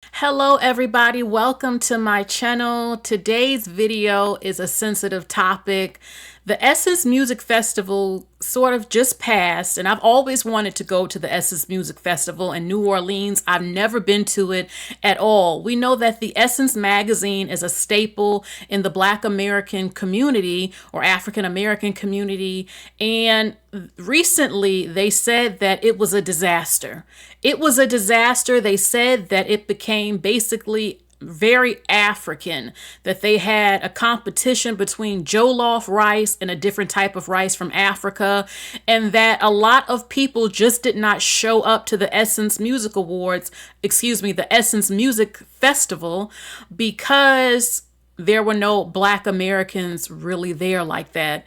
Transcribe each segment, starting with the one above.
Hello everybody, welcome to my channel. Today's video is a sensitive topic. The Essence Music Festival sort of just passed, and I've always wanted to go to the Essence Music Festival in New Orleans. I've never been to it at all. We know that the Essence magazine is a staple in the Black American community or African American community, and recently they said that it was a disaster. It was a disaster. They said that it became basically very African, that they had a competition between jollof rice and a different type of rice from Africa, and that a lot of people just did not show up to the Essence Music Awards, the Essence Music Festival, because there were no Black Americans really there like that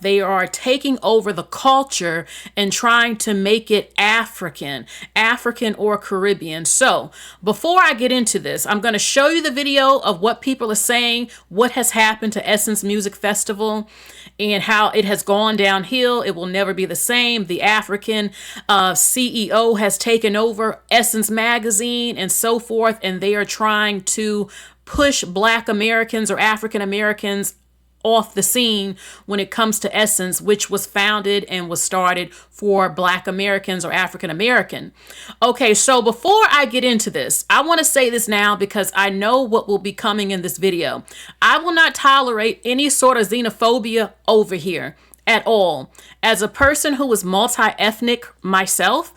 they are taking over the culture and trying to make it African or Caribbean. So before I get into this, I'm going to show you the video of what people are saying, what has happened to Essence Music Festival and how it has gone downhill. It will never be the same. The African CEO has taken over Essence magazine and so forth, and they are trying to push Black Americans or African Americans off the scene when it comes to Essence, which was founded and was started for Black Americans or African American. Okay, so before I get into this, I want to say this now because I know what will be coming in this video. I will not tolerate any sort of xenophobia over here at all. As a person who is multi-ethnic myself,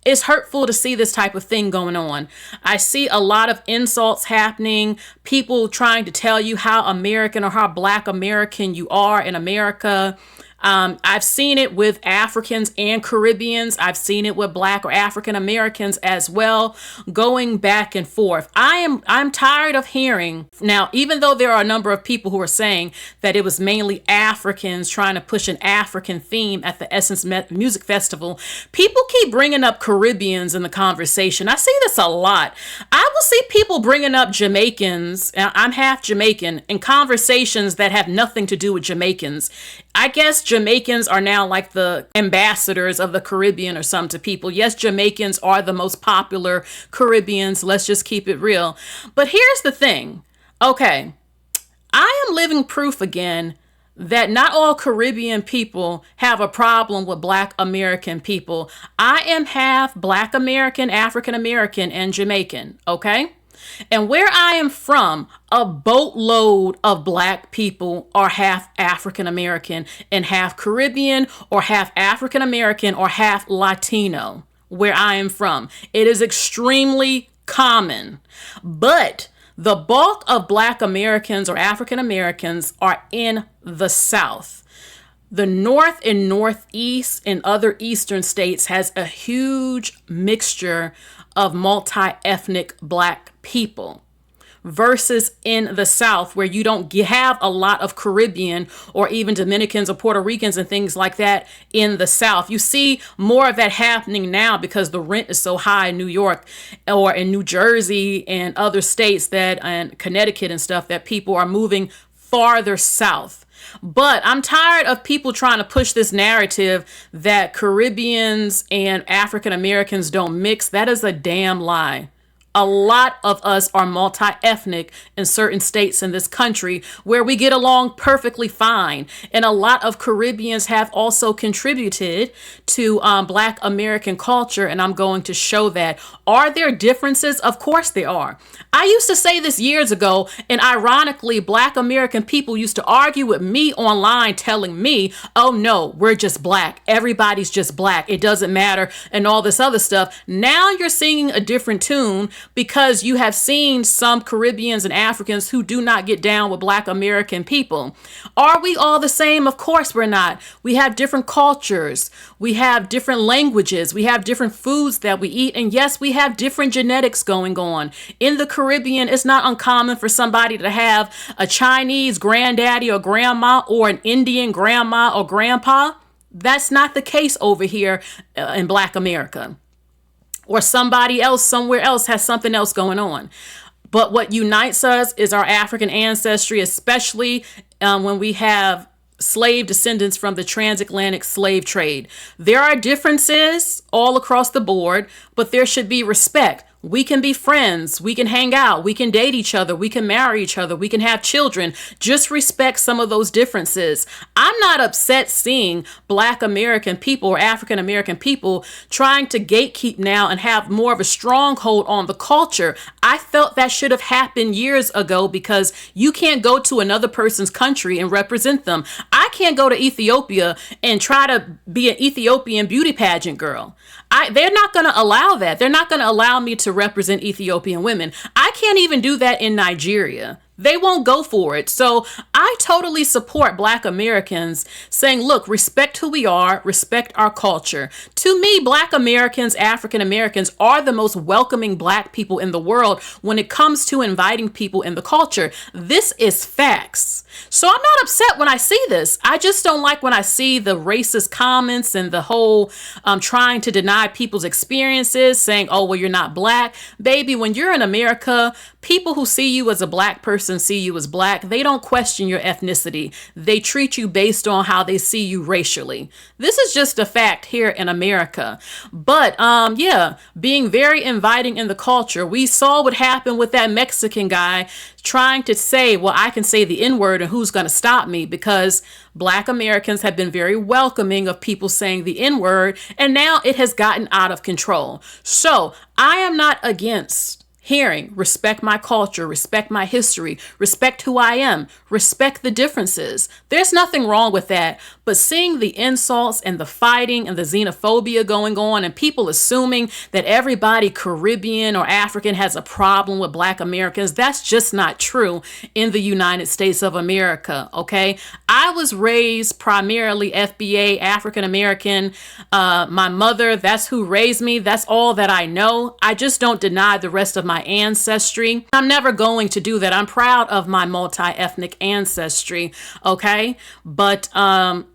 it's hurtful to see this type of thing going on. I see a lot of insults happening, people trying to tell you how American or how Black American you are in America. I've seen it with Africans and Caribbeans. I've seen it with Black or African Americans as well, going back and forth. I'm tired of hearing now, even though there are a number of people who are saying that it was mainly Africans trying to push an African theme at the Essence Music Festival, people keep bringing up Caribbeans in the conversation. I see this a lot. I will see people bringing up Jamaicans. I'm half Jamaican in conversations that have nothing to do with Jamaicans. I guess Jamaicans are now like the ambassadors of the Caribbean or something to people. Yes, Jamaicans are the most popular Caribbeans. Let's just keep it real. But here's the thing. Okay, I am living proof again that not all Caribbean people have a problem with Black American people. I am half Black American, African American, and Jamaican, okay? And where I am from, a boatload of Black people are half African American and half Caribbean or half African American or half Latino where I am from. It is extremely common. But the bulk of Black Americans or African Americans are in the South. The North and Northeast and other Eastern states has a huge mixture of multi-ethnic Black people versus in the South, where you don't have a lot of Caribbean or even Dominicans or Puerto Ricans and things like that in the South. You see more of that happening now because the rent is so high in New York or in New Jersey and other states and Connecticut and stuff, that people are moving farther south. But I'm tired of people trying to push this narrative that Caribbeans and African Americans don't mix. That is a damn lie. A lot of us are multi-ethnic in certain states in this country where we get along perfectly fine. And a lot of Caribbeans have also contributed to Black American culture, and I'm going to show that. Are there differences? Of course there are. I used to say this years ago, and ironically, Black American people used to argue with me online telling me, oh no, we're just Black. Everybody's just Black. It doesn't matter and all this other stuff. Now you're singing a different tune because you have seen some Caribbeans and Africans who do not get down with Black American people. Are we all the same? Of course we're not. We have different cultures. We have different languages. We have different foods that we eat. And yes, we have different genetics going on. In the Caribbean, it's not uncommon for somebody to have a Chinese granddaddy or grandma or an Indian grandma or grandpa. That's not the case over here in Black America. Or somebody else somewhere else has something else going on. But what unites us is our African ancestry, especially when we have slave descendants from the transatlantic slave trade. There are differences all across the board, but there should be respect. We can be friends. We can hang out. We can date each other. We can marry each other. We can have children. Just respect some of those differences. I'm not upset seeing Black American people or African American people trying to gatekeep now and have more of a stronghold on the culture. I felt that should have happened years ago, because you can't go to another person's country and represent them. I can't go to Ethiopia and try to be an Ethiopian beauty pageant girl. They're not going to allow that. They're not going to allow me to represent Ethiopian women. I can't even do that in Nigeria. They won't go for it. So I totally support Black Americans saying, look, respect who we are, respect our culture. To me, Black Americans, African Americans are the most welcoming Black people in the world when it comes to inviting people in the culture. This is facts. So I'm not upset when I see this. I just don't like when I see the racist comments and the whole trying to deny people's experiences, saying, oh, well, you're not Black. Baby, when you're in America, people who see you as a Black person see you as Black. They don't question your ethnicity. They treat you based on how they see you racially. This is just a fact here in America. But yeah, being very inviting in the culture. We saw what happened with that Mexican guy trying to say, well, I can say the N-word and who's going to stop me, because Black Americans have been very welcoming of people saying the N-word, and now it has gotten out of control. So I am not against hearing, respect my culture, respect my history, respect who I am, respect the differences. There's nothing wrong with that. But seeing the insults and the fighting and the xenophobia going on, and people assuming that everybody Caribbean or African has a problem with Black Americans, that's just not true in the United States of America, okay? I was raised primarily FBA, African American. My mother, that's who raised me. That's all that I know. I just don't deny the rest of my ancestry. I'm never going to do that. I'm proud of my multi-ethnic ancestry, okay? But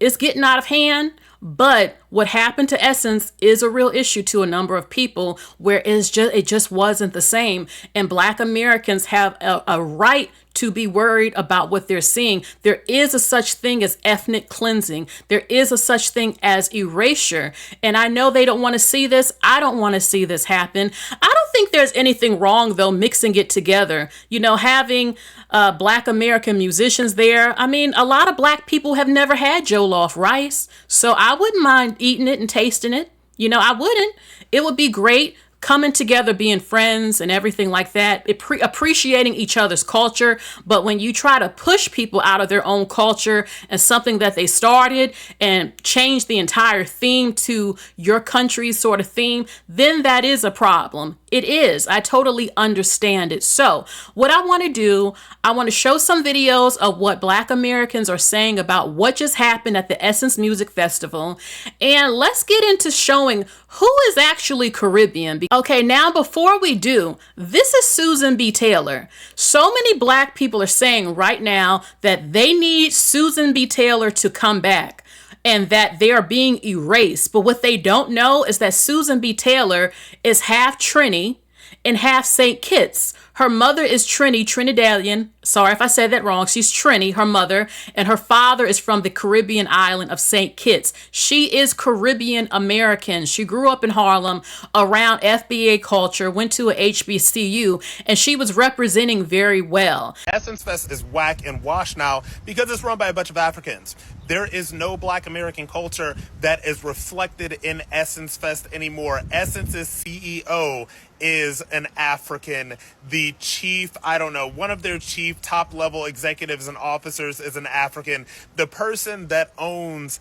it's getting out of hand. But what happened to Essence is a real issue to a number of people, where it just wasn't the same. And Black Americans have a right to be worried about what they're seeing. There is a such thing as ethnic cleansing. There is a such thing as erasure. And I know they don't want to see this. I don't want to see this happen. I don't think there's anything wrong, though, mixing it together. You know, having Black American musicians there. I mean, a lot of Black people have never had jollof rice. So I wouldn't mind eating it and tasting it. You know, I wouldn't. It would be great. Coming together, being friends and everything like that, appreciating each other's culture. But when you try to push people out of their own culture and something that they started and change the entire theme to your country's sort of theme, then that is a problem. It is. I totally understand it. So what I want to do, I want to show some videos of what Black Americans are saying about what just happened at the Essence Music Festival. And let's get into showing who is actually Caribbean. Okay, now before we do, this is Susan B. Taylor. So many Black people are saying right now that they need Susan B. Taylor to come back and that they are being erased. But what they don't know is that Susan B. Taylor is half Trini and half St. Kitts. Her mother is Trinidadian. Sorry if I said that wrong. She's Trini, her mother, and her father is from the Caribbean island of St. Kitts. She is Caribbean American. She grew up in Harlem around FBA culture, went to a HBCU, and she was representing very well. Essence Fest is whack and wash now because it's run by a bunch of Africans. There is no Black American culture that is reflected in Essence Fest anymore. Essence's CEO is an African. The chief, I don't know, one of their chief top level executives and officers is an African. The person that owns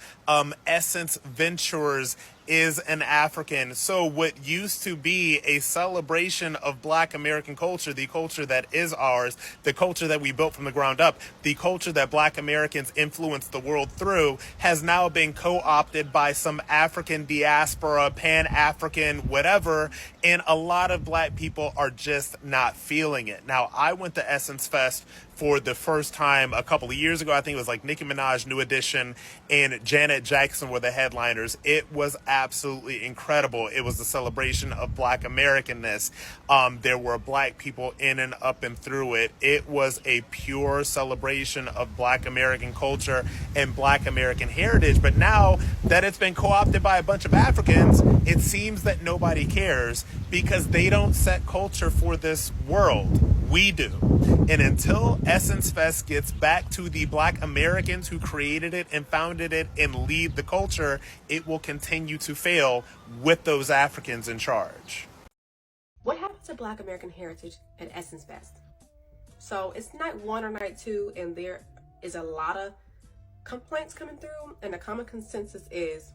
Essence Ventures is an African. So what used to be a celebration of Black American culture, the culture that is ours, the culture that we built from the ground up, the culture that Black Americans influenced the world through, has now been co-opted by some African diaspora, Pan-African, whatever, and a lot of Black people are just not feeling it. Now, I went to Essence Fest for the first time a couple of years ago. I think it was like Nicki Minaj, New Edition, and Janet Jackson were the headliners. It was absolutely incredible. It was a celebration of Black Americanness. There were Black people in and up and through it. It was a pure celebration of Black American culture and Black American heritage. But now that it's been co-opted by a bunch of Africans, it seems that nobody cares because they don't set culture for this world. We do. And until Essence Fest gets back to the Black Americans who created it and founded it and lead the culture, it will continue to fail with those Africans in charge. What happened to Black American heritage at Essence Fest? So it's night 1 or night 2, and there is a lot of complaints coming through, and the common consensus is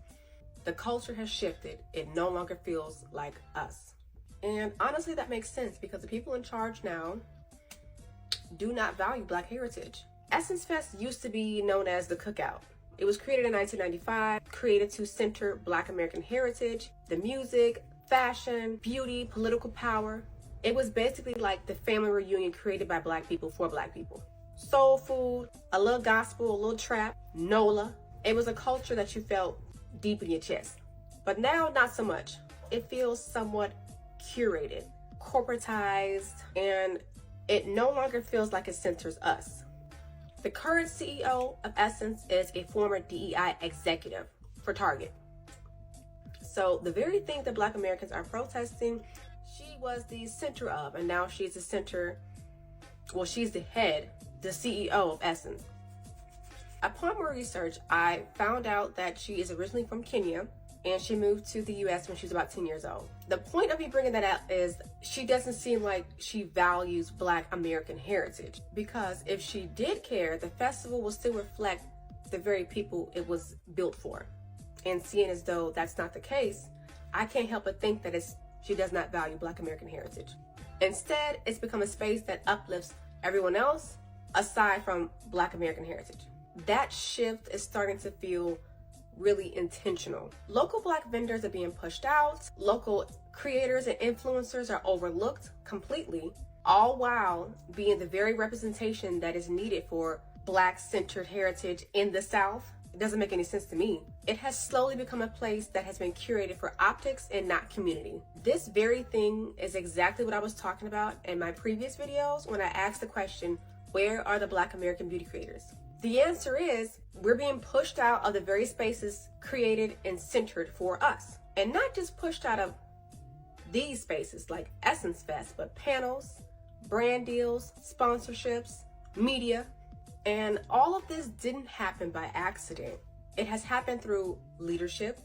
the culture has shifted. It no longer feels like us. And honestly, that makes sense because the people in charge now do not value Black heritage. Essence Fest used to be known as the Cookout. It was created in 1995, created to center Black American heritage, the music, fashion, beauty, political power. It was basically like the family reunion created by Black people for Black people. Soul food, a little gospel, a little trap, NOLA. It was a culture that you felt deep in your chest. But now, not so much. It feels somewhat curated, corporatized, and it no longer feels like it centers us. The current CEO of Essence is a former DEI executive for Target. So the very thing that Black Americans are protesting, she was the center of, and now she's the center, well, she's the head, the CEO of Essence. Upon more research, I found out that she is originally from Kenya, and she moved to the US when she was about 10 years old. The point of me bringing that up is she doesn't seem like she values Black American heritage, because if she did care, the festival will still reflect the very people it was built for. And seeing as though that's not the case, I can't help but think that she does not value Black American heritage. Instead, it's become a space that uplifts everyone else aside from Black American heritage. That shift is starting to feel really intentional. Local Black vendors are being pushed out. Local creators and influencers are overlooked completely, all while being the very representation that is needed for Black-centered heritage in the South. It doesn't make any sense to me. It has slowly become a place that has been curated for optics and not community. This very thing is exactly what I was talking about in my previous videos when I asked the question, where are the Black American beauty creators? The answer is, we're being pushed out of the very spaces created and centered for us. And not just pushed out of these spaces like Essence Fest, but panels, brand deals, sponsorships, media. And all of this didn't happen by accident. It has happened through leadership,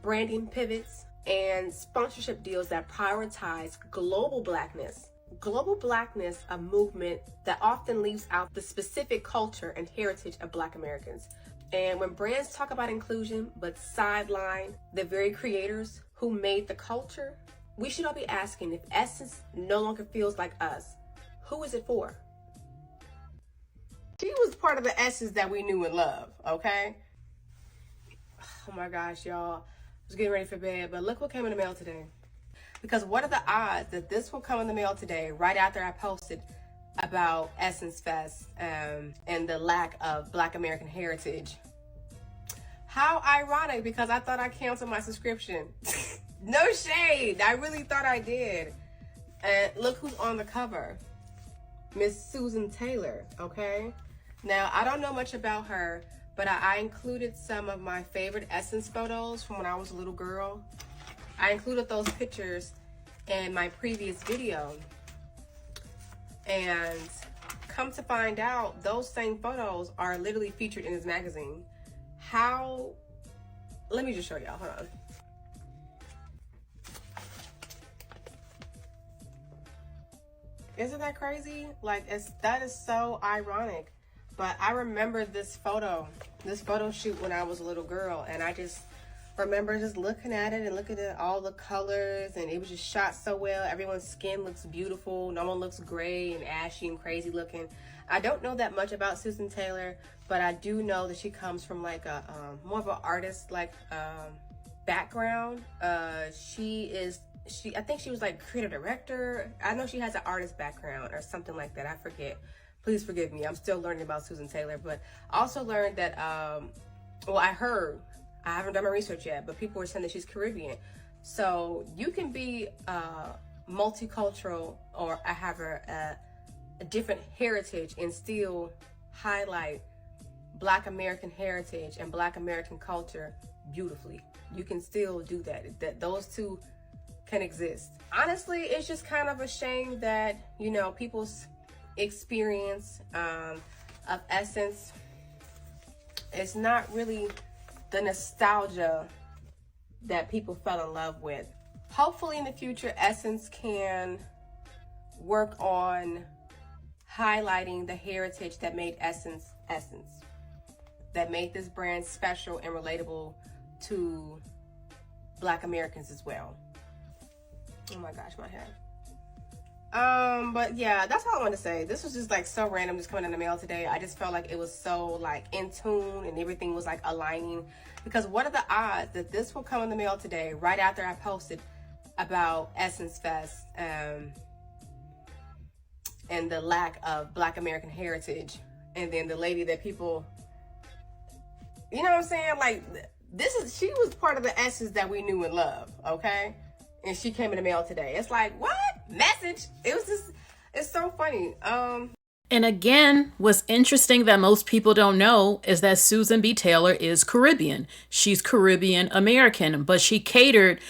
branding pivots, and sponsorship deals that prioritize global Blackness. Global Blackness, a movement that often leaves out the specific culture and heritage of Black Americans. And when brands talk about inclusion but sideline the very creators who made the culture, we should all be asking, if Essence no longer feels like us, who is it for? She was part of the Essence that we knew and loved, okay? Oh my gosh, y'all. I was getting ready for bed, but look what came in the mail today. Because what are the odds that this will come in the mail today, right after I posted about Essence Fest and the lack of Black American heritage? How ironic, because I thought I canceled my subscription. No shade, I really thought I did. And look who's on the cover. Miss Susan Taylor, okay? Now, I don't know much about her, but I included some of my favorite Essence photos from when I was a little girl. I included those pictures in my previous video. And come to find out, those same photos are literally featured in this magazine. How? Let me just show y'all, hold on. Isn't that crazy? Like, that is so ironic. But I remember this photo shoot when I was a little girl, and I just remember just looking at it and looking at all the colors, and it was just shot so well. Everyone's skin looks beautiful. No one looks gray and ashy and crazy looking. I don't know that much about Susan Taylor, but I do know that she comes from like a more of an artist background. I think she was like creative director. I know she has an artist background or something like that. I forget. Please forgive me. I'm still learning about Susan Taylor, but I also learned that, I I haven't done my research yet, but people were saying that she's Caribbean. So you can be multicultural or have a different heritage and still highlight Black American heritage and Black American culture beautifully. You can still do that. That those two can exist. Honestly, it's just kind of a shame that, you know, people's experience of Essence is not really the nostalgia that people fell in love with. Hopefully in the future, Essence can work on highlighting the heritage that made Essence, that made this brand special and relatable to Black Americans as well. Oh my gosh, my hair. But yeah, that's all I want to say. This was just like so random, just coming in the mail today. I just felt like it was so like in tune and everything was like aligning, because what are the odds that this will come in the mail today right after I posted about Essence Fest and the lack of Black American heritage, and then the lady that people, you know what I'm saying, like she was part of the Essence that we knew and loved, okay? And she came in the mail today. It's like, what? Message? It was just, it's so funny. And again, what's interesting that most people don't know is that Susan B. Taylor is Caribbean. She's Caribbean American, but she catered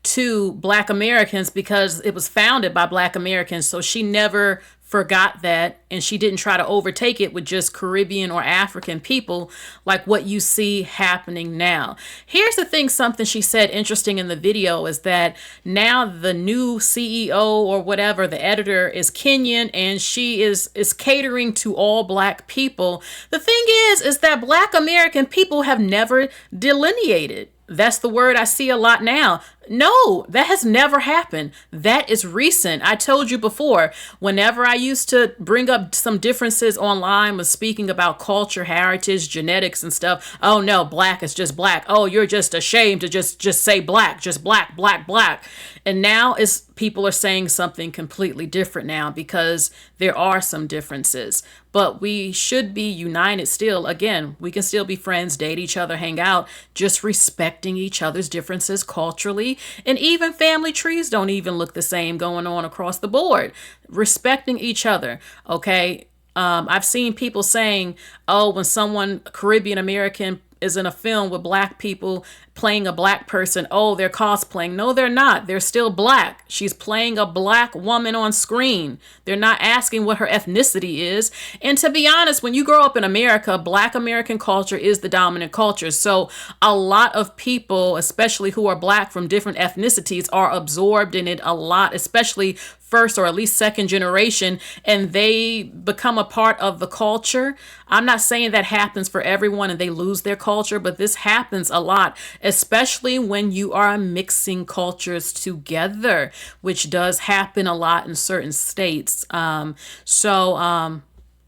to Black Americans because it was founded by Black Americans. So she never forgot that, and she didn't try to overtake it with just Caribbean or African people like what you see happening now. Here's the thing, something she said interesting in the video is that now the new CEO or whatever, the editor, is Kenyan, and she is catering to all Black people. The thing is that Black American people have never delineated. That's the word I see a lot now. No, that has never happened. That is recent. I told you before, whenever I used to bring up some differences online, was speaking about culture, heritage, genetics and stuff. Oh no, Black is just Black. Oh, you're just ashamed to just say Black, just Black, Black, Black. And now people are saying something completely different now because there are some differences. But we should be united still. Again, we can still be friends, date each other, hang out, just respecting each other's differences culturally. And even family trees don't even look the same going on across the board. Respecting each other, okay? I've seen people saying, oh, when someone Caribbean American is in a film with Black people playing a Black person, oh, they're cosplaying. No, they're not. They're still Black. She's playing a Black woman on screen. They're not asking what her ethnicity is. And to be honest, when you grow up in America, Black American culture is the dominant culture. So a lot of people, especially who are Black from different ethnicities, are absorbed in it a lot, especially first or at least second generation, and they become a part of the culture. I'm not saying that happens for everyone and they lose their culture, but this happens a lot, especially when you are mixing cultures together, which does happen a lot in certain states.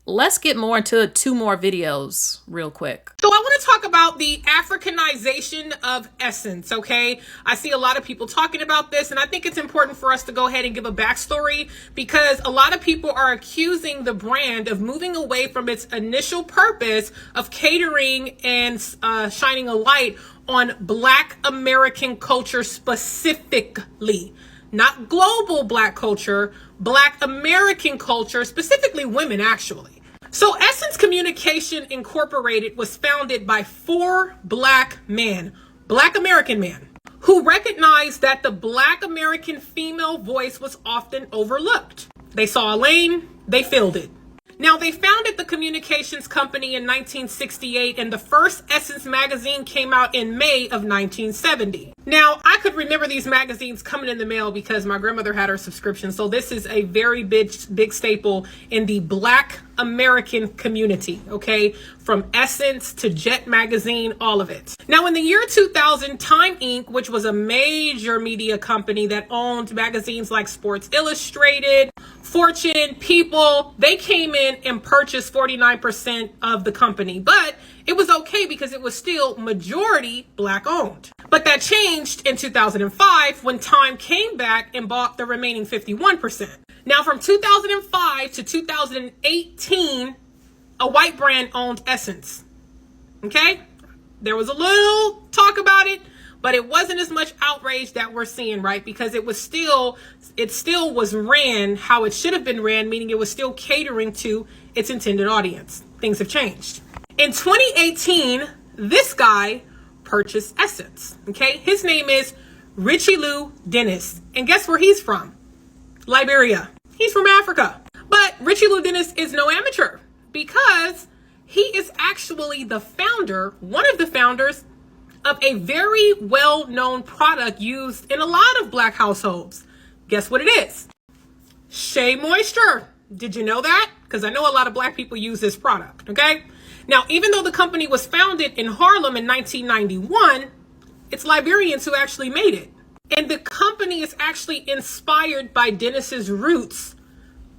Let's get more into 2 more videos real quick. So I want to talk about the Africanization of Essence, okay? I see a lot of people talking about this, and I think it's important for us to go ahead and give a backstory, because a lot of people are accusing the brand of moving away from its initial purpose of catering and shining a light on Black American culture specifically. Not global Black culture, Black American culture, specifically women, actually. So Essence Communication Incorporated was founded by 4 Black men, Black American men, who recognized that the Black American female voice was often overlooked. They saw a lane, they filled it. Now, they founded the communications company in 1968, and the first Essence magazine came out in May of 1970. Now, I could remember these magazines coming in the mail because my grandmother had her subscription, so this is a very big staple in the Black American community, okay? From Essence to Jet Magazine, all of it. Now, in the year 2000, Time Inc., which was a major media company that owned magazines like Sports Illustrated, Fortune, People, they came in and purchased 49% of the company. But it was okay because it was still majority Black owned. But that changed in 2005 when Time came back and bought the remaining 51%. Now, from 2005 to 2018, a white brand owned Essence. Okay? There was a little talk about it, but it wasn't as much outrage that we're seeing, right? Because it still was ran how it should have been ran, meaning it was still catering to its intended audience. Things have changed. In 2018, this guy purchased Essence, okay? His name is Richie Lou Dennis. And guess where he's from? Liberia. He's from Africa. But Richie Lou Dennis is no amateur because he is actually the founder, one of the founders of a very well-known product used in a lot of Black households. Guess what it is? Shea Moisture. Did you know that? Because I know a lot of Black people use this product, okay? Now, even though the company was founded in Harlem in 1991, it's Liberians who actually made it. And the company is actually inspired by Dennis's roots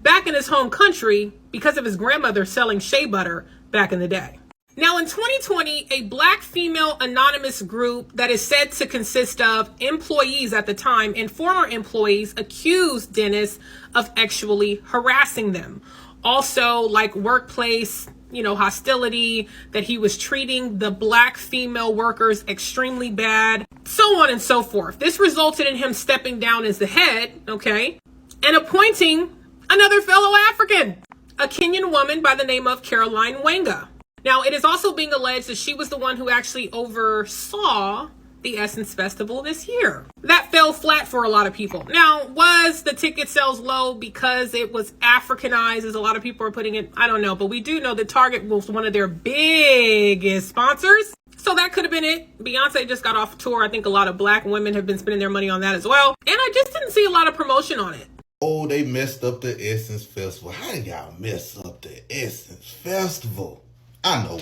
back in his home country because of his grandmother selling shea butter back in the day. Now, in 2020, a Black female anonymous group that is said to consist of employees at the time and former employees accused Dennis of actually harassing them. Also, like workplace, hostility, that he was treating the Black female workers extremely bad, so on and so forth. This resulted in him stepping down as the head, okay, and appointing another fellow African, a Kenyan woman by the name of Caroline Wenga. Now, it is also being alleged that she was the one who actually oversaw the Essence Festival this year. That fell flat for a lot of people. Now, was the ticket sales low because it was Africanized, as a lot of people are putting it? I don't know, but we do know that Target was one of their biggest sponsors. So that could have been it. Beyonce just got off tour. I think a lot of Black women have been spending their money on that as well. And I just didn't see a lot of promotion on it. Oh, they messed up the Essence Festival. How did y'all mess up the Essence Festival? I know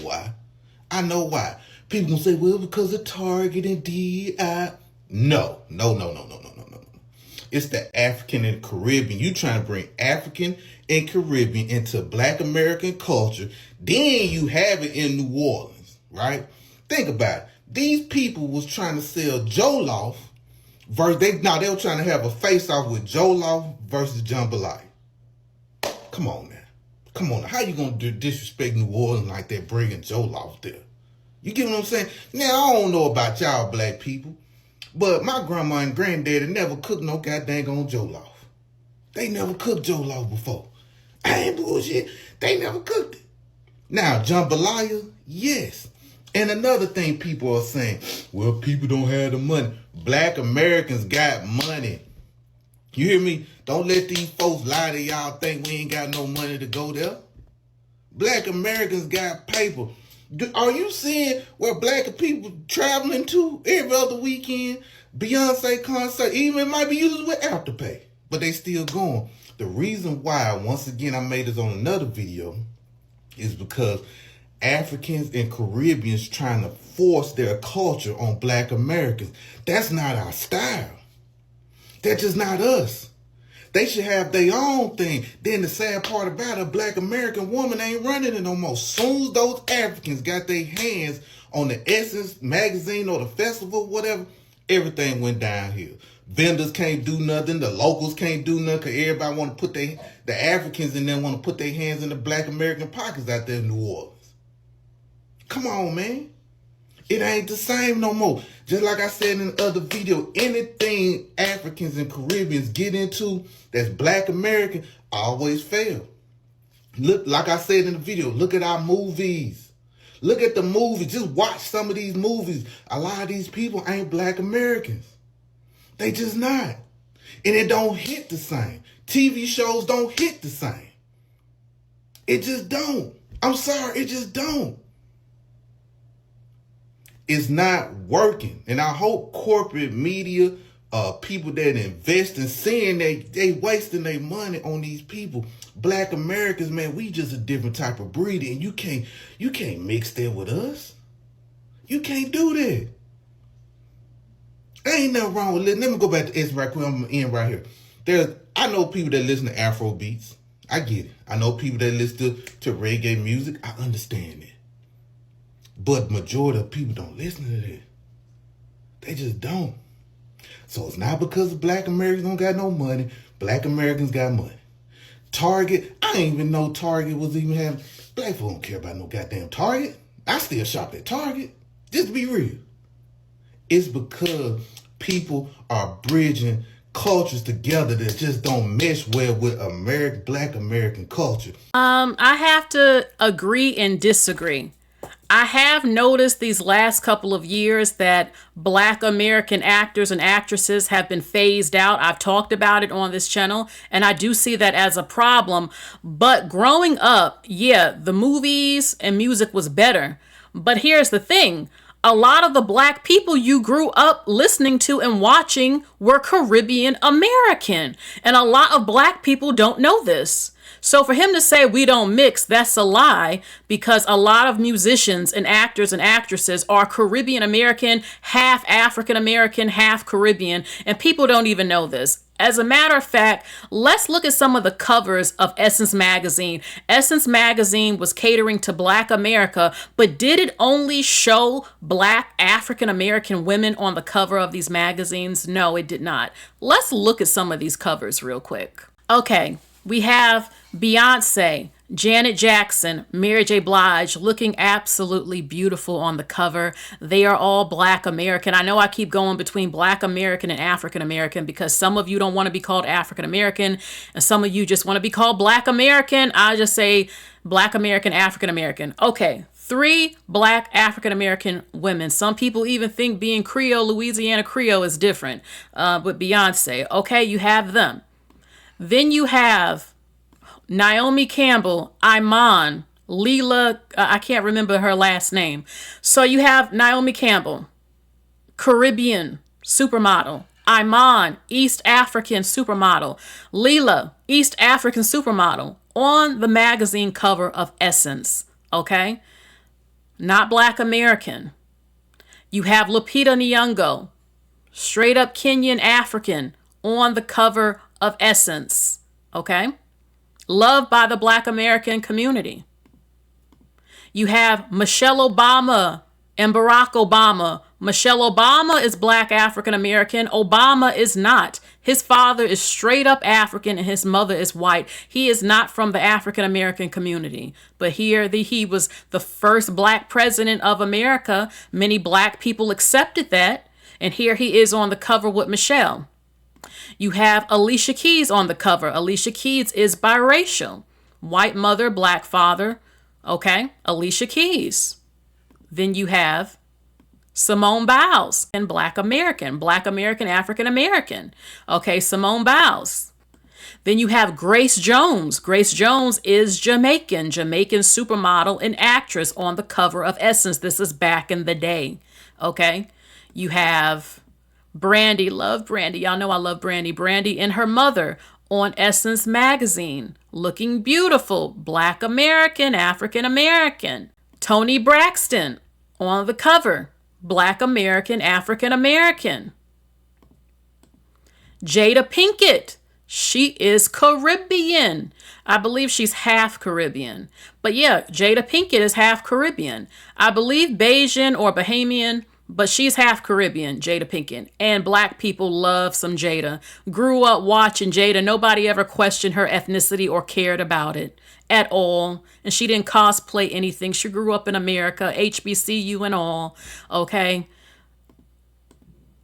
why. People gonna say, well, because of Target and DI. No. It's the African and Caribbean. You trying to bring African and Caribbean into Black American culture. Then you have it in New Orleans, right? Think about it. These people was trying to sell Jollof versus they were trying to have a face-off with Jollof versus jambalaya. Come on now. How you gonna disrespect New Orleans like that, bringing Jollof there? You get what I'm saying? Now, I don't know about y'all Black people, but my grandma and granddaddy never cooked no goddamn on Jollof. They never cooked Jollof before. I ain't bullshit. They never cooked it. Now, jambalaya, yes. And another thing people are saying, well, people don't have the money. Black Americans got money. You hear me? Don't let these folks lie to y'all think we ain't got no money to go there. Black Americans got paper. Are you seeing where Black people traveling to every other weekend? Beyonce concert, even it might be used with Afterpay, but they still going. The reason why, once again, I made this on another video, is because Africans and Caribbeans trying to force their culture on Black Americans. That's not our style. That's just not us. They should have their own thing. Then the sad part about it, a Black American woman ain't running it no more. Soon as those Africans got their hands on the Essence magazine or the festival, whatever, everything went downhill. Vendors can't do nothing. The locals can't do nothing because everybody want to put the Africans in there want to put their hands in the Black American pockets out there in New Orleans. Come on, man. It ain't the same no more. Just like I said in the other video, anything Africans and Caribbeans get into that's Black American always fail. Look, like I said in the video, look at our movies. Look at the movies. Just watch some of these movies. A lot of these people ain't Black Americans. They just not. And it don't hit the same. TV shows don't hit the same. It just don't. I'm sorry, it just don't. It's not working. And I hope corporate media, people that invest in seeing they wasting their money on these people. Black Americans, man, we just a different type of breed. And you can't mix that with us. You can't do that. Ain't nothing wrong with it. Let me go back to Essence right quick. I'm going to end right here. I know people that listen to Afro beats. I get it. I know people that listen to reggae music. I understand it. But majority of people don't listen to that. They just don't. So it's not because Black Americans don't got no money. Black Americans got money. Target, I didn't even know Target was even having. Black folk don't care about no goddamn Target. I still shop at Target. Just be real. It's because people are bridging cultures together that just don't mesh well with Black American culture. I have to agree and disagree. I have noticed these last couple of years that Black American actors and actresses have been phased out. I've talked about it on this channel, and I do see that as a problem. But growing up, yeah, the movies and music was better. But here's the thing. A lot of the Black people you grew up listening to and watching were Caribbean American. And a lot of Black people don't know this. So for him to say we don't mix, that's a lie, because a lot of musicians and actors and actresses are Caribbean American, half African American, half Caribbean, and people don't even know this. As a matter of fact, let's look at some of the covers of Essence magazine. Essence magazine was catering to Black America, but did it only show Black African American women on the cover of these magazines? No, it did not. Let's look at some of these covers real quick. Okay, we have Beyonce, Janet Jackson, Mary J. Blige looking absolutely beautiful on the cover. They are all Black American. I know I keep going between Black American and African American because some of you don't want to be called African American and some of you just want to be called Black American. I just say Black American, African American. Okay, 3 Black African American women. Some people even think being Creole, Louisiana Creole is different. But Beyonce, okay, you have them. Then you have Naomi Campbell, Iman, Leela, I can't remember her last name. So you have Naomi Campbell, Caribbean supermodel. Iman, East African supermodel. Leela, East African supermodel on the magazine cover of Essence, okay? Not Black American. You have Lupita Nyong'o, straight up Kenyan African on the cover of Essence, okay? Loved by the Black American community. You have Michelle Obama and Barack Obama. Michelle Obama is Black African American. Obama is not. His father is straight up African and his mother is white. He is not from the African American community. But here he was the first Black president of America. Many Black people accepted that. And here he is on the cover with Michelle. You have Alicia Keys on the cover. Alicia Keys is biracial. White mother, Black father. Okay, Alicia Keys. Then you have Simone Biles and Black American, African American. Okay, Simone Biles. Then you have Grace Jones. Grace Jones is Jamaican supermodel and actress on the cover of Essence. This is back in the day. Okay, you have Brandy, love Brandy. Y'all know I love Brandy. Brandy and her mother on Essence magazine, looking beautiful, Black American, African American. Toni Braxton on the cover, Black American, African American. Jada Pinkett, she is Caribbean. I believe she's half Caribbean. But yeah, Jada Pinkett is half Caribbean. I believe Bajan or Bahamian, but she's half Caribbean, Jada Pinkett. And Black people love some Jada. Grew up watching Jada. Nobody ever questioned her ethnicity or cared about it at all. And she didn't cosplay anything. She grew up in America, HBCU and all. Okay.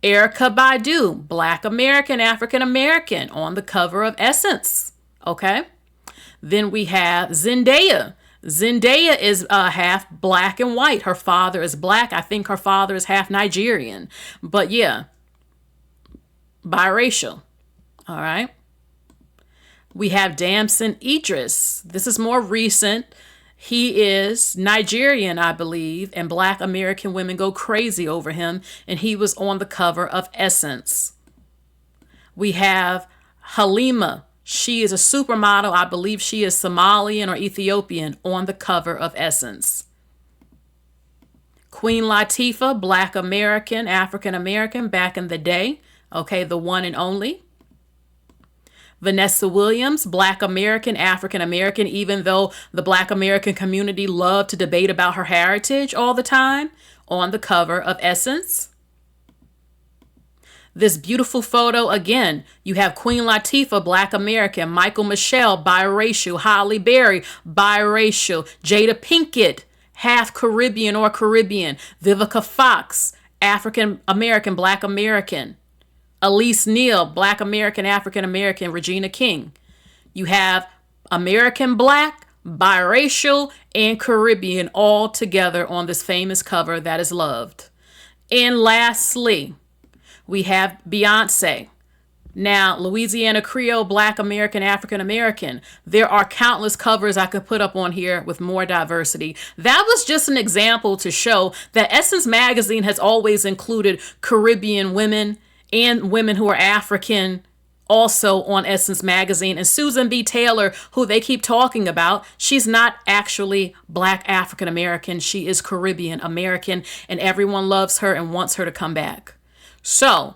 Erykah Badu, Black American, African American on the cover of Essence. Okay. Then we have Zendaya. Zendaya is half Black and white. Her father is Black. I think her father is half Nigerian. But yeah, biracial. All right. We have Damson Idris. This is more recent. He is Nigerian, I believe, and Black American women go crazy over him. And he was on the cover of Essence. We have Halima. She is a supermodel. I believe she is Somalian or Ethiopian on the cover of Essence. Queen Latifah, Black American, African American back in the day. Okay, the one and only. Vanessa Williams, Black American, African American, even though the Black American community loved to debate about her heritage all the time, on the cover of Essence. This beautiful photo, again, you have Queen Latifah, Black American, Michael Michelle, biracial, Halle Berry, biracial, Jada Pinkett, half Caribbean or Caribbean. Vivica Fox, African American, Black American. Elise Neal, Black American, African American. Regina King. You have American Black, biracial, and Caribbean all together on this famous cover that is loved. And lastly, we have Beyonce. Now, Louisiana Creole, Black American, African American. There are countless covers I could put up on here with more diversity. That was just an example to show that Essence Magazine has always included Caribbean women and women who are African also on Essence Magazine. And Susan B. Taylor, who they keep talking about, she's not actually Black African American. She is Caribbean American, and everyone loves her and wants her to come back. So,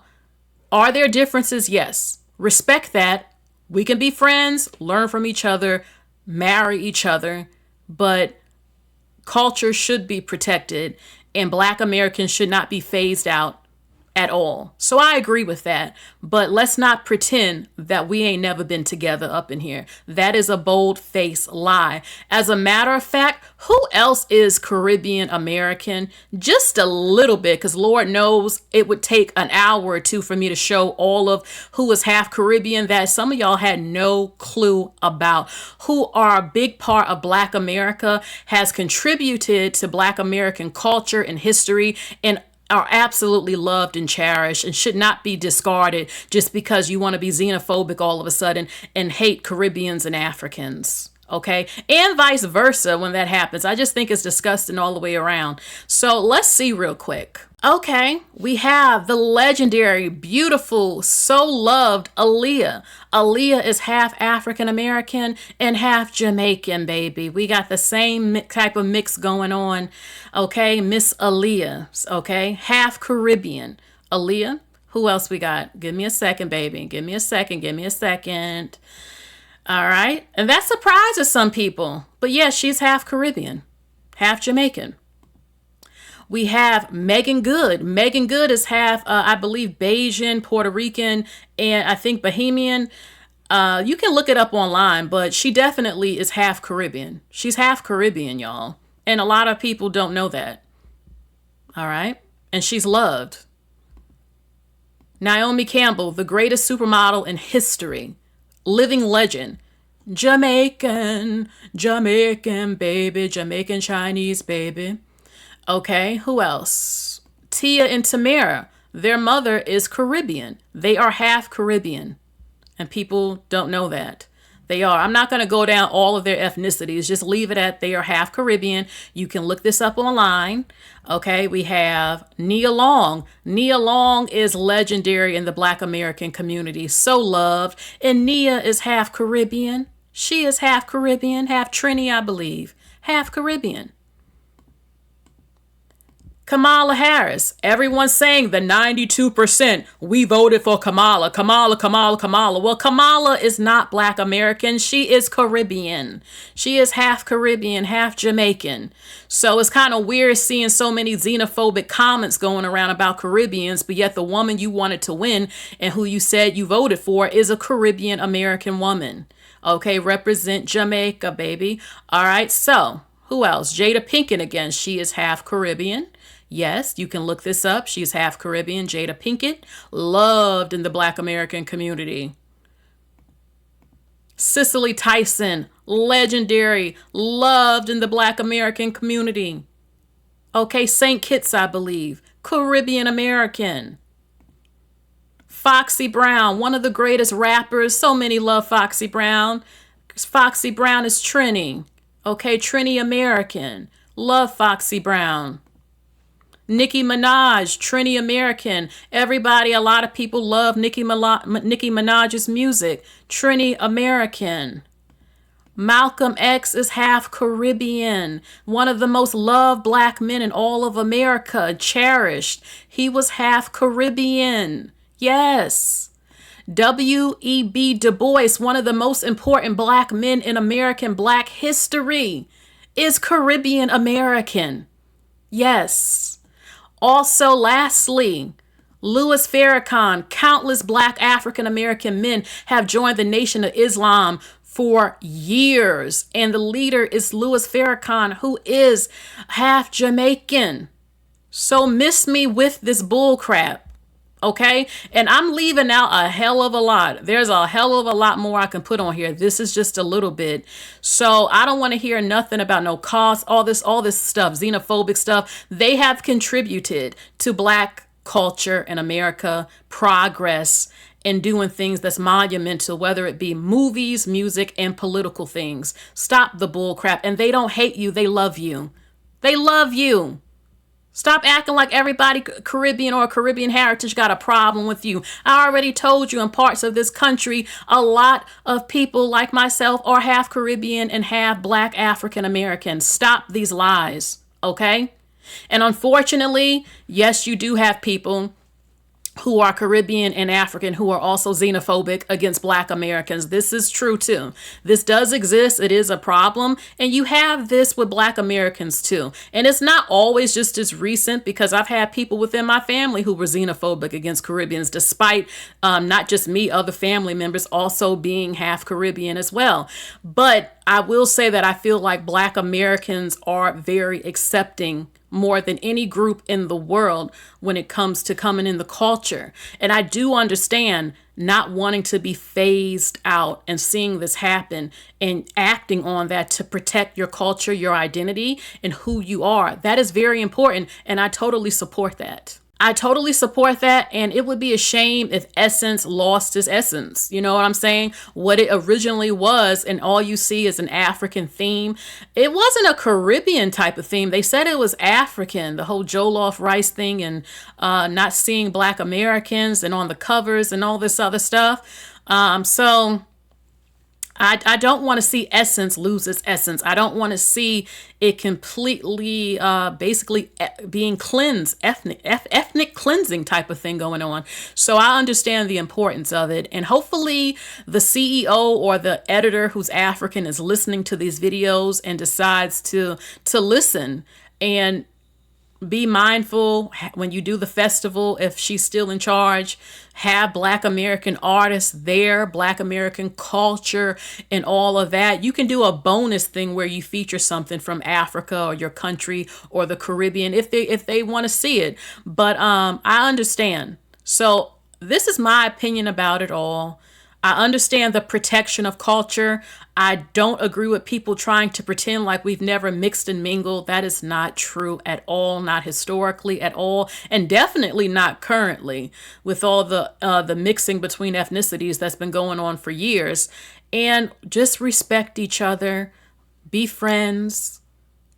are there differences? Yes. Respect that. We can be friends, learn from each other, marry each other, but culture should be protected, and Black Americans should not be phased out at all. So I agree with that, but let's not pretend that we ain't never been together up in here. That is a bold-faced lie. As a matter of fact, who else is Caribbean American? Just a little bit, because Lord knows it would take an hour or two for me to show all of who is half Caribbean that some of y'all had no clue about, who are a big part of Black America, has contributed to Black American culture and history, and are absolutely loved and cherished and should not be discarded just because you want to be xenophobic all of a sudden and hate Caribbeans and Africans. Okay. And vice versa when that happens. I just think it's disgusting all the way around. So let's see real quick. Okay, we have the legendary, beautiful, so loved Aaliyah. Aaliyah is half African American and half Jamaican, baby. We got the same type of mix going on. Okay, Miss Aaliyah. Okay, half Caribbean. Aaliyah. Who else we got? Give me a second, baby. Give me a second. Give me a second. All right, and that surprises some people. But yeah, she's half Caribbean, half Jamaican. We have Megan Good. Megan Good is half, I believe, Bajan, Puerto Rican, and I think Bahamian. You can look it up online, but she definitely is half Caribbean. She's half Caribbean, y'all. And a lot of people don't know that. All right? And she's loved. Naomi Campbell, the greatest supermodel in history. Living legend. Jamaican, Jamaican, baby. Jamaican Chinese, baby. Okay, who else? Tia and Tamara. Their mother is Caribbean. They are half Caribbean. And people don't know that. They are. I'm not going to go down all of their ethnicities. Just leave it at they are half Caribbean. You can look this up online. Okay, we have Nia Long. Nia Long is legendary in the Black American community. So loved. And Nia is half Caribbean. She is half Caribbean, half Trini, I believe. Half Caribbean. Kamala Harris. Everyone's saying the 92%. We voted for Kamala. Kamala, Kamala, Kamala. Well, Kamala is not Black American. She is Caribbean. She is half Caribbean, half Jamaican. So it's kind of weird seeing so many xenophobic comments going around about Caribbeans, but yet the woman you wanted to win and who you said you voted for is a Caribbean American woman. Okay, represent Jamaica, baby. All right, so who else? Jada Pinkett again. She is half Caribbean. Yes, you can look this up. She's half Caribbean. Jada Pinkett, loved in the Black American community. Cicely Tyson, legendary, loved in the Black American community. Okay, St. Kitts, I believe, Caribbean American. Foxy Brown, one of the greatest rappers. So many love Foxy Brown. Foxy Brown is Trini. Okay, Trini American. Love Foxy Brown. Nicki Minaj, Trini American. Everybody, a lot of people love Nicki Minaj's music. Trini American. Malcolm X is half Caribbean. One of the most loved Black men in all of America. Cherished. He was half Caribbean. Yes. W.E.B. Du Bois, one of the most important Black men in American Black history, is Caribbean American. Yes. Also, lastly, Louis Farrakhan, countless Black African American men have joined the Nation of Islam for years. And the leader is Louis Farrakhan, who is half Jamaican. So miss me with this bull crap. Okay. And I'm leaving out a hell of a lot. There's a hell of a lot more I can put on here. This is just a little bit. So I don't want to hear nothing about no cost, all this stuff, xenophobic stuff. They have contributed to Black culture in America, progress, and doing things that's monumental, whether it be movies, music, and political things. Stop the bull crap. And they don't hate you. They love you. They love you. Stop acting like everybody Caribbean or Caribbean heritage got a problem with you. I already told you in parts of this country, a lot of people like myself are half Caribbean and half Black African American. Stop these lies, okay? And unfortunately, yes, you do have people who are Caribbean and African who are also xenophobic against Black Americans. This is true too. This does exist. It is a problem. And you have this with Black Americans too. And it's not always just as recent, because I've had people within my family who were xenophobic against Caribbeans, despite not just me, other family members also being half Caribbean as well. But I will say that I feel like Black Americans are very accepting more than any group in the world when it comes to coming in the culture. And I do understand not wanting to be phased out and seeing this happen and acting on that to protect your culture, your identity, and who you are. That is very important. And I totally support that. I totally support that. And it would be a shame if Essence lost its essence. You know what I'm saying? What it originally was, and all you see is an African theme. It wasn't a Caribbean type of theme. They said it was African, the whole jollof rice thing, and not seeing Black Americans and on the covers and all this other stuff. So I don't want to see Essence lose its essence. I don't want to see it completely, basically being cleansed, ethnic cleansing type of thing going on. So I understand the importance of it. And hopefully the CEO or the editor who's African is listening to these videos and decides to listen and be mindful when you do the festival. If she's still in charge, have Black American artists there, Black American culture and all of that. You can do a bonus thing where you feature something from Africa or your country or the Caribbean if they want to see it. But I understand. So this is my opinion about it all. I understand the protection of culture. I don't agree with people trying to pretend like we've never mixed and mingled. That is not true at all, not historically at all, and definitely not currently with all the mixing between ethnicities that's been going on for years. And just respect each other, be friends,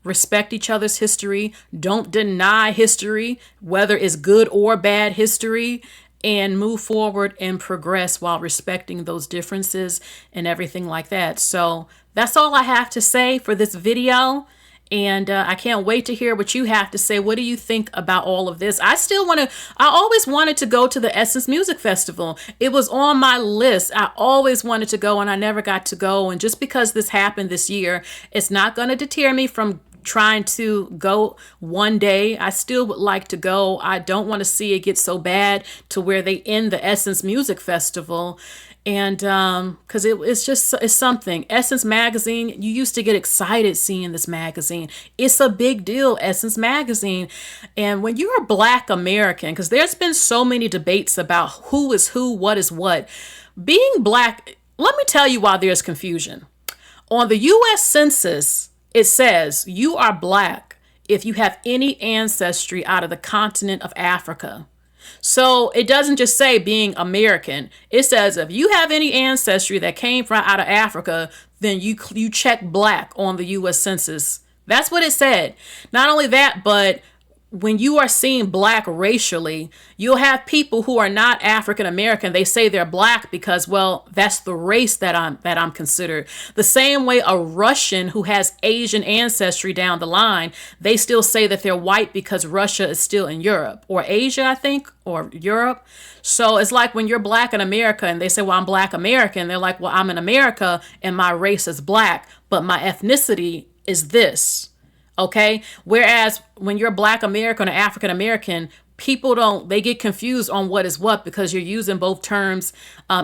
respect each other's history. Don't deny history, whether it's good or bad history, and move forward and progress while respecting those differences and everything like that. So that's all I have to say for this video. And I can't wait to hear what you have to say. What do you think about all of this? I always wanted to go to the Essence Music Festival. It was on my list. I always wanted to go and I never got to go. And just because this happened this year, it's not going to deter me from trying to go one day. I still would like to go. I don't want to see it get so bad to where they end the Essence Music Festival. And because it's something. Essence Magazine, you used to get excited seeing this magazine. It's a big deal, Essence Magazine. And when you're a Black American, because there's been so many debates about who is who, what is what. Being Black, let me tell you why there's confusion. On the U.S. Census, it says you are Black if you have any ancestry out of the continent of Africa. So it doesn't just say being American. It says if you have any ancestry that came from out of Africa, then you check Black on the U.S. Census. That's what it said. Not only that, but when you are seen Black racially, you'll have people who are not African American. They say they're Black because, well, that's the race that I'm considered. The same way a Russian who has Asian ancestry down the line, they still say that they're white because Russia is still in Europe or Asia, I think, or Europe. So it's like when you're Black in America and they say, well, I'm Black American. They're like, well, I'm in America and my race is Black, but my ethnicity is this. Okay. Whereas when you're Black American or African American, they get confused on what is what because you're using both terms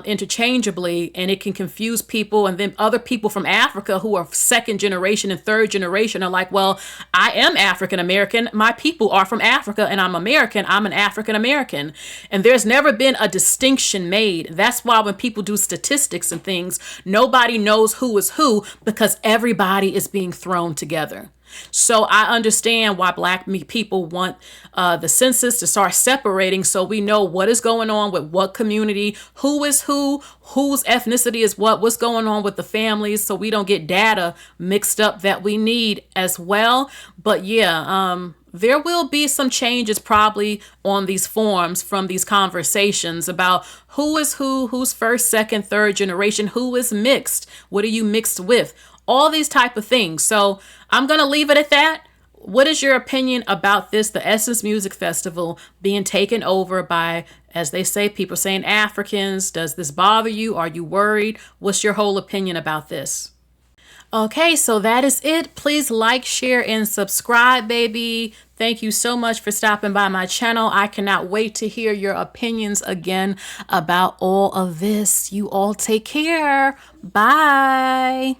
interchangeably, and it can confuse people. And then other people from Africa who are second generation and third generation are like, well, I am African American. My people are from Africa and I'm American. I'm an African American. And there's never been a distinction made. That's why when people do statistics and things, nobody knows who is who because everybody is being thrown together. So I understand why Black people want the census to start separating so we know what is going on with what community, who is who, whose ethnicity is what's going on with the families, so we don't get data mixed up that we need as well. But yeah, there will be some changes probably on these forms from these conversations about who is who, who's first, second, third generation, who is mixed, what are you mixed with, all these type of things. So I'm going to leave it at that. What is your opinion about this, the Essence Music Festival being taken over by, as they say, people saying Africans? Does this bother you? Are you worried? What's your whole opinion about this? Okay, so that is it. Please like, share, and subscribe, baby. Thank you so much for stopping by my channel. I cannot wait to hear your opinions again about all of this. You all take care. Bye.